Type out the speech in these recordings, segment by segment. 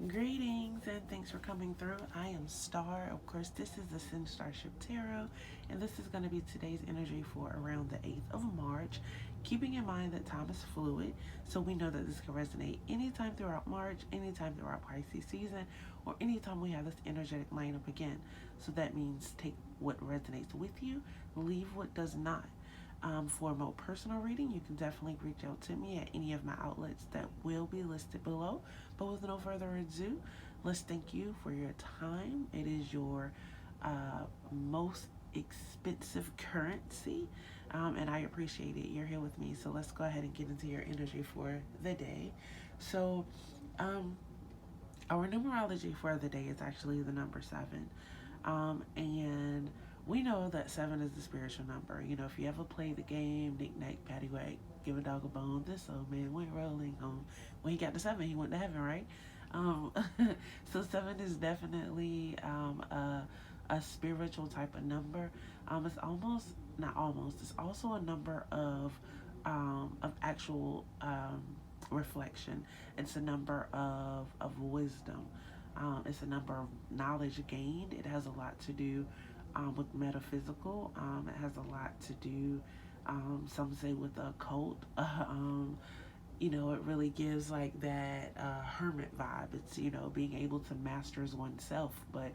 Greetings and thanks for coming through. I am Star. Of course, this is the Sin Starship Tarot, and this is going to be today's energy for around the 8th of March. Keeping in mind that time is fluid, so we know that this can resonate anytime throughout March, anytime throughout Pisces season, or anytime we have this energetic lineup again. So that means take what resonates with you, leave what does not. For a more personal reading, you can definitely reach out to me at any of my outlets that will be listed below. But with no further ado, let's thank you for your time. It is your most expensive currency, and I appreciate it. You're here with me, so let's go ahead and get into your energy for the day. So, our numerology for the day is actually the number 7. And we know that 7 is the spiritual number. You know, if you ever play the game, knick knack, paddywhack, give a dog a bone, this old man went rolling home. When he got to 7, he went to heaven, right? Um, so 7 is definitely a spiritual type of number. It's almost, not almost, it's also a number of actual reflection. It's a number of wisdom. It's a number of knowledge gained. It has a lot to do with metaphysical. It has a lot to do, some say, with the occult. You know, it really gives like that hermit vibe. It's, you know, being able to master oneself, but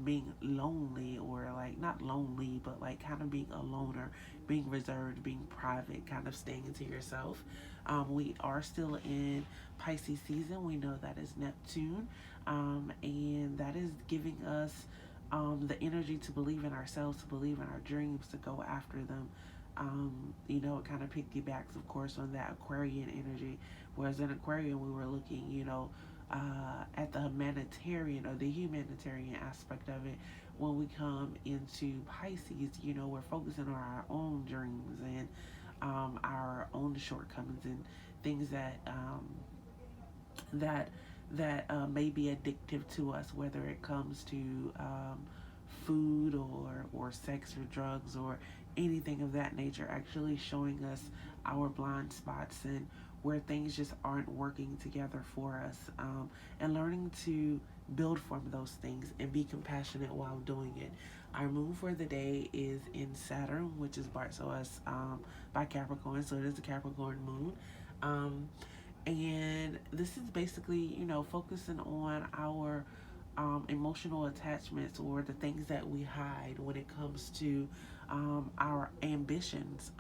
being lonely, or like not lonely, but like kind of being a loner, being reserved, being private, kind of staying into yourself. We are still in Pisces season. We know that is Neptune, and that is giving us the energy to believe in ourselves, to believe in our dreams, to go after them. You know, it kind of piggybacks, of course, on that Aquarian energy. Whereas in Aquarian, we were looking, you know, at the humanitarian or the humanitarian aspect of it. When we come into Pisces, you know, we're focusing on our own dreams and our own shortcomings and things that may be addictive to us, whether it comes to food or sex or drugs or anything of that nature, actually showing us our blind spots and where things just aren't working together for us, and learning to build from those things and be compassionate while doing it. Our moon for the day is in Saturn, which is Bart, so us by Capricorn, so it is a Capricorn moon. Um, and this is basically, you know, focusing on our emotional attachments, or the things that we hide when it comes to our ambitions,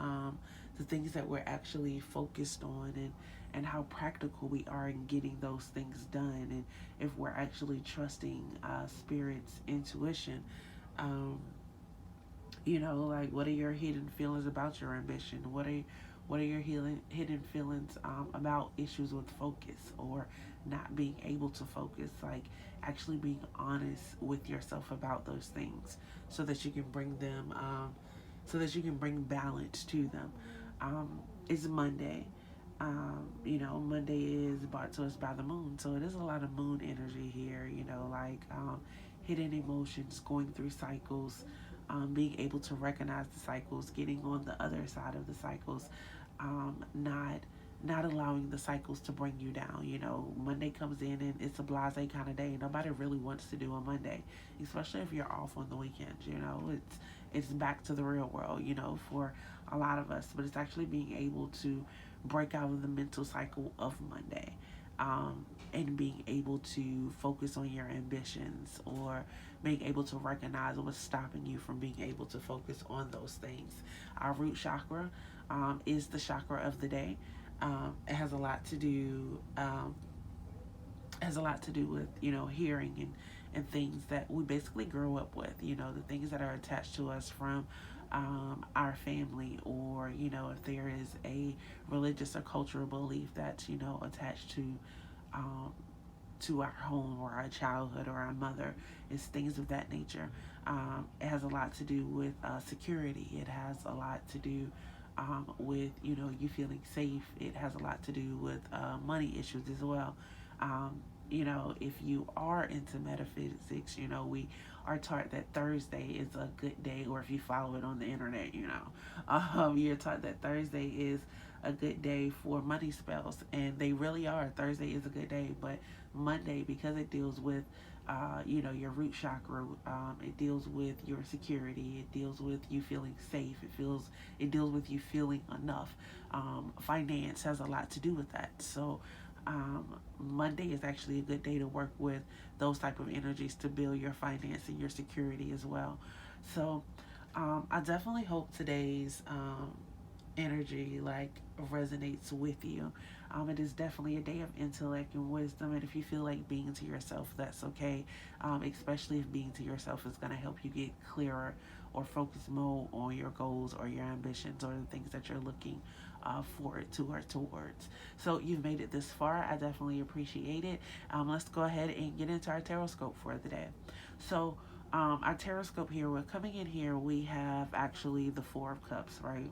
the things that we're actually focused on, and how practical we are in getting those things done, and if we're actually trusting spirit's intuition. Um, you know, like, what are your hidden feelings about your ambition? What are your hidden feelings about issues with focus, or not being able to focus? Like, actually being honest with yourself about those things, so that you can bring them, so that you can bring balance to them. It's Monday. You know, Monday is brought to us by the moon, so it is a lot of moon energy here. You know, like hidden emotions, going through cycles, being able to recognize the cycles, getting on the other side of the cycles, not allowing the cycles to bring you down. You know, Monday comes in and it's a blase kind of day. Nobody really wants to do a Monday, especially if you're off on the weekends. You know, it's back to the real world, you know, for a lot of us. But it's actually being able to break out of the mental cycle of Monday, and being able to focus on your ambitions, or being able to recognize what's stopping you from being able to focus on those things. Our root chakra is the chakra of the day. It has a lot to do with, you know, hearing and things that we basically grow up with, you know, the things that are attached to us from our family, or, you know, if there is a religious or cultural belief that's, you know, attached um, to our home or our childhood or our mother. It's things of that nature. It has a lot to do with security. It has a lot to do with, you know, you feeling safe. It has a lot to do with money issues as well. You know, if you are into metaphysics, you know, we are taught that Thursday is a good day, or if you follow it on the internet, you know, you're taught that Thursday is a good day for money spells, and they really are. Thursday is a good day, but Monday, because it deals with your root chakra. It deals with your security. It deals with you feeling safe. It deals with you feeling enough. Finance has a lot to do with that. So Monday is actually a good day to work with those type of energies to build your finance and your security as well. So I definitely hope today's energy like resonates with you. It is definitely a day of intellect and wisdom, and if you feel like being to yourself, that's okay. Especially if being to yourself is going to help you get clearer or focus more on your goals or your ambitions or the things that you're looking forward to or towards. So you've made it this far. I definitely appreciate it. Let's go ahead and get into our Tarotscope for the day. So our Tarotscope here, we're coming in here, we have actually the Four of Cups, right?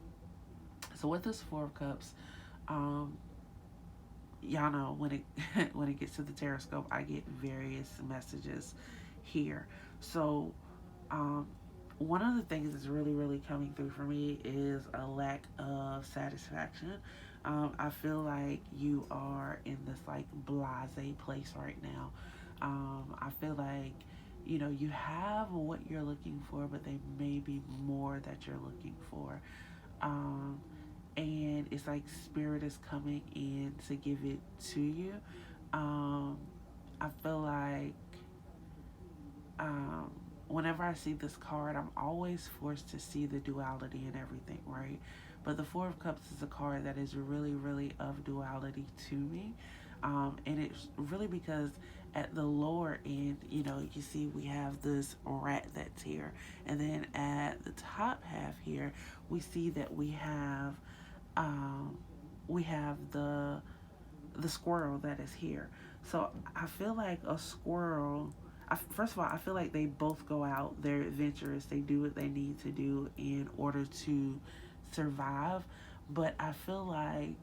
So with this Four of Cups, y'all know when it when it gets to the Tarotscope, I get various messages here. So one of the things that's really, really coming through for me is a lack of satisfaction. I feel like you are in this like blase place right now. I feel like you have what you're looking for, but there may be more that you're looking for. Um, and it's like spirit is coming in to give it to you. Um, I feel like um, whenever I see this card, I'm always forced to see the duality in everything, right? But the Four of Cups is a card that is really, really of duality to me. And it's really because at the lower end, you see we have this rat that's here. And then at the top half here, we see that um, we have the squirrel that is here. So I feel like a squirrel. First of all, I feel like they both go out. They're adventurous. They do what they need to do in order to survive. But I feel like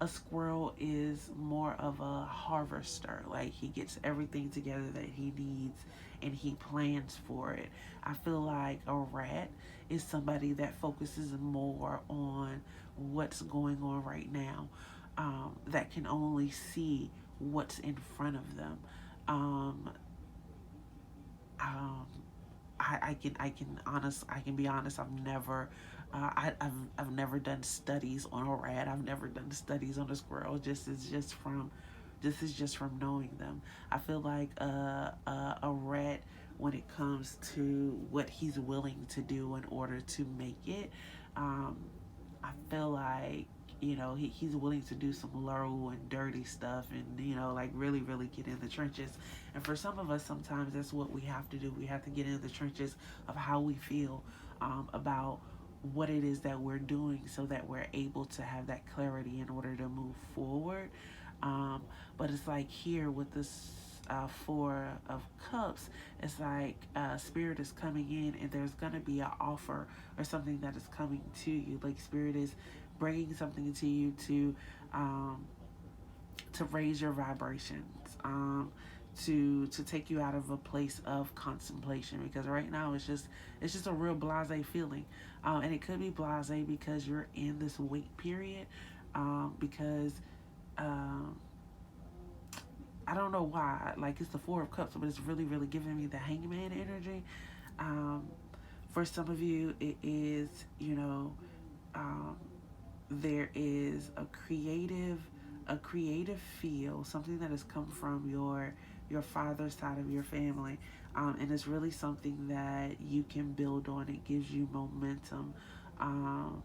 a squirrel is more of a harvester. Like he gets everything together that he needs and he plans for it. I feel like a rat is somebody that focuses more on what's going on right now, that can only see what's in front of them. Um, um, I can be honest. I've never done studies on a rat. I've never done studies on a squirrel. This is just from knowing them. I feel like a rat, when it comes to what he's willing to do in order to make it, um, I feel like he's willing to do some low and dirty stuff, and like really, really get in the trenches. And for some of us, sometimes that's what we have to do. We have to get in the trenches of how we feel about what it is that we're doing, so that we're able to have that clarity in order to move forward. But it's like here with this Four of Cups, it's like Spirit is coming in, and there's gonna be an offer or something that is coming to you. Like Spirit is bringing something to you to raise your vibrations, to take you out of a place of contemplation. Because right now it's just a real blasé feeling, and it could be blasé because you're in this wait period, because um, I don't know why. Like it's the Four of Cups, but it's really, really giving me the Hangman energy. Um, for some of you, it is, um, there is a creative feel, something that has come from your father's side of your family, and it's really something that you can build on. It gives you momentum. Um,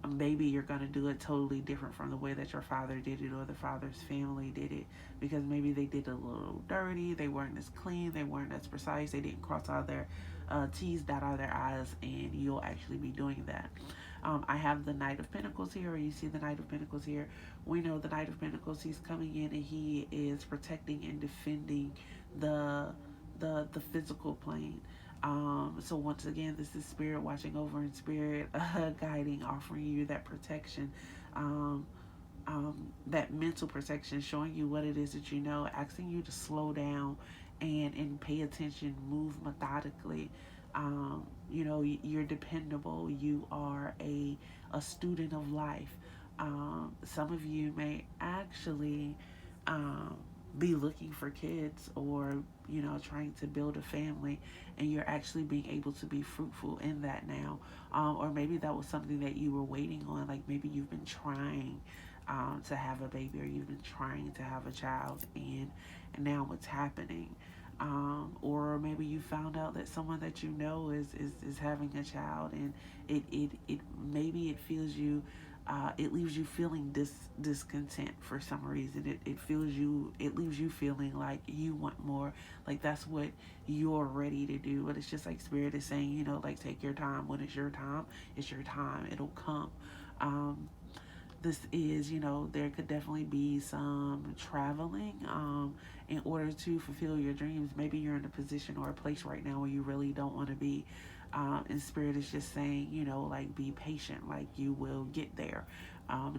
Maybe you're going to do it totally different from the way that your father did it or the father's family did it, because maybe they did it a little dirty, they weren't as clean, they weren't as precise, they didn't cross all their T's, dot all their I's, and you'll actually be doing that. I have the Knight of Pentacles here, or you see the Knight of Pentacles here. We know the Knight of Pentacles, he's coming in and he is protecting and defending the physical plane. So once again, this is Spirit watching over, and Spirit guiding, offering you that protection, that mental protection, showing you what it is that asking you to slow down and pay attention, move methodically, You know, you're dependable. You are a student of life. Some of you may actually um, be looking for kids, or you know, trying to build a family, and you're actually being able to be fruitful in that now. Or maybe that was something that you were waiting on, like maybe you've been trying to have a baby, or you've been trying to have a child, and now it's happening. Or maybe you found out that someone that you know is having a child, and it maybe it feels you, it leaves you feeling discontent for some reason. It leaves you feeling like you want more, like that's what you're ready to do. But it's just like Spirit is saying, you know, like take your time. When it's your time, it's your time. It'll come. Um, this is, you know, there could definitely be some traveling in order to fulfill your dreams. Maybe you're in a position or a place right now where you really don't want to be. And Spirit is just saying, you know, like be patient, like you will get there.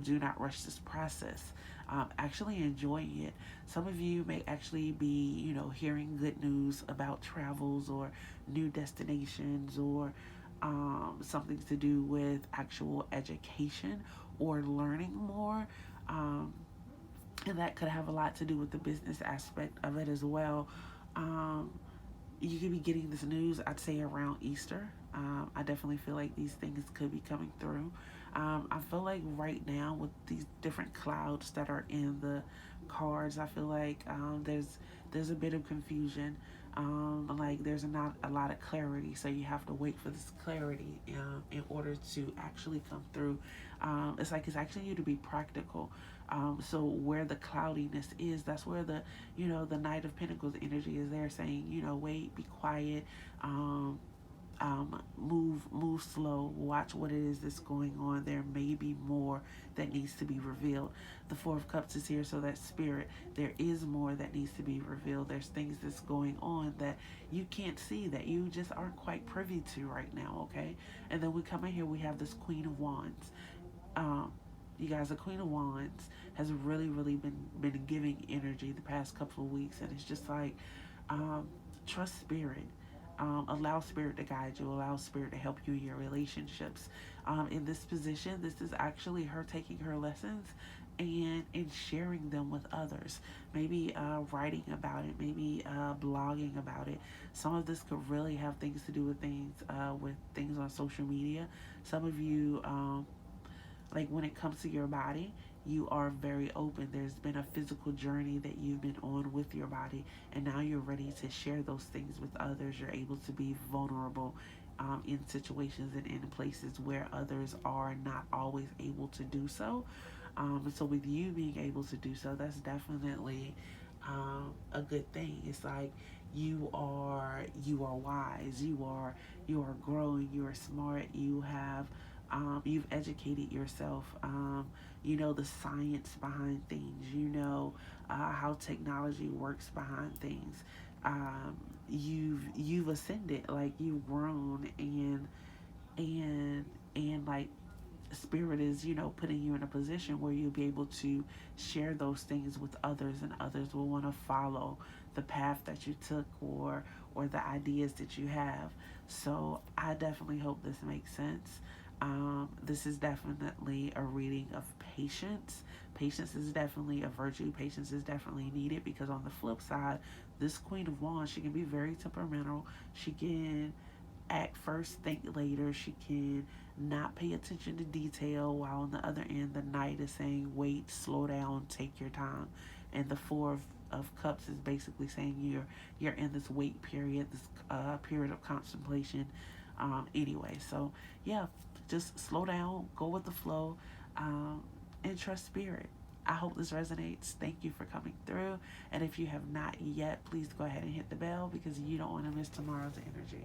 Do not rush this process. Actually enjoying it. Some of you may actually be, you know, hearing good news about travels or new destinations, or something to do with actual education or learning more. Um, and that could have a lot to do with the business aspect of it as well. Um, you could be getting this news, I'd say, around Easter. I definitely feel like these things could be coming through. I feel like right now, with these different clouds that are in the cards, I feel like there's a bit of confusion. Like there's not a lot of clarity, so you have to wait for this clarity in order to actually come through. It's like it's asking you to be practical. So where the cloudiness is, that's where the, you know, the Knight of Pentacles energy is there, saying, you know, wait, be quiet, move slow, watch what it is that's going on. There may be more that needs to be revealed. The Four of Cups is here, so that Spirit, there is more that needs to be revealed. There's things that's going on that you can't see, that you just aren't quite privy to right now, okay? And then we come in here, we have this Queen of Wands. Um, you guys, the Queen of Wands has really been giving energy the past couple of weeks, and it's just like, um, trust Spirit. Allow Spirit to guide you. Allow Spirit to help you in your relationships. In this position, this is actually her taking her lessons and sharing them with others. Maybe writing about it. Maybe blogging about it. Some of this could really have things to do with things on social media. Some of you. Like when it comes to your body, you are very open. There's been a physical journey that you've been on with your body, and now you're ready to share those things with others. You're able to be vulnerable in situations and in places where others are not always able to do so. And so with you being able to do so, that's definitely a good thing. It's like you are wise, you are growing, you are smart, you've educated yourself. You know the science behind things. You know how technology works behind things. Um, you've ascended, like you've grown, and and like Spirit is, you know, putting you in a position where you'll be able to share those things with others, and others will want to follow the path that you took, or the ideas that you have. So I definitely hope this makes sense. This is definitely a reading of patience. Patience is definitely a virtue. Patience is definitely needed, because on the flip side, this Queen of Wands, she can be very temperamental. She can act first, think later. She can not pay attention to detail, while on the other end, the Knight is saying, wait, slow down, take your time. And the Four of Cups is basically saying you're in this wait period, this period of contemplation. Anyway, so yeah, just slow down, go with the flow, and trust Spirit. I hope this resonates. Thank you for coming through. And if you have not yet, please go ahead and hit the bell, because you don't want to miss tomorrow's energy.